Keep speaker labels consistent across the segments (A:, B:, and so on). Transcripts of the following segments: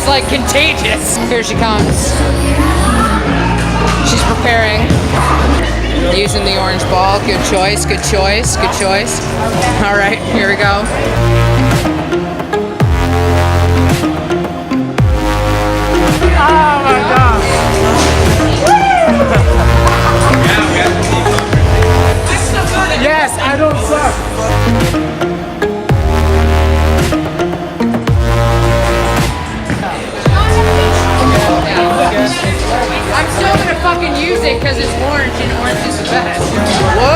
A: is like contagious. Here she comes. She's preparing. Using the orange ball. Good choice, good choice, good choice. All right, here we go.
B: Oh my God. Yes, I don't suck.
A: I'm still gonna fucking use it because it's orange and orange is the best. Whoa!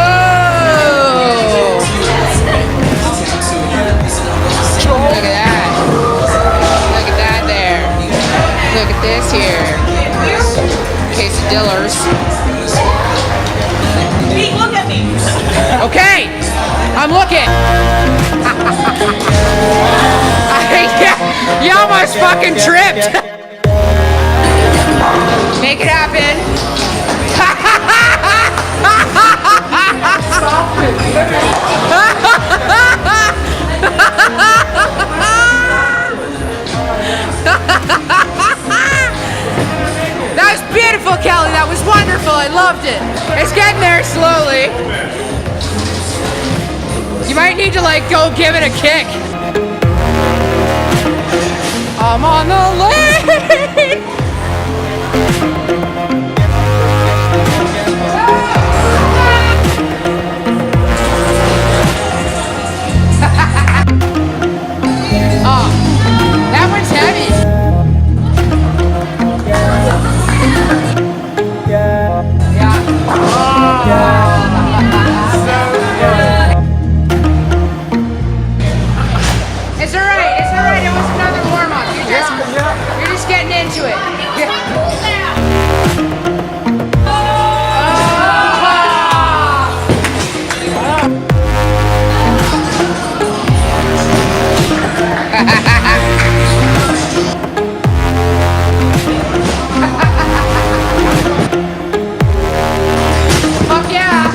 A: Look at that. Look at that there. Look at this here. Quesadillas.
C: Pete, look at me.
A: Okay, I'm looking. You almost fucking tripped. Make it happen. That was beautiful, Kelly. That was wonderful. I loved it. It's getting there slowly. You might need to like go give it a kick. I'm on the lane. Oh, that one's heavy. Yeah. It's alright. It's alright. It was another warm up. You're just getting into it. Fuck yeah!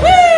A: Woo!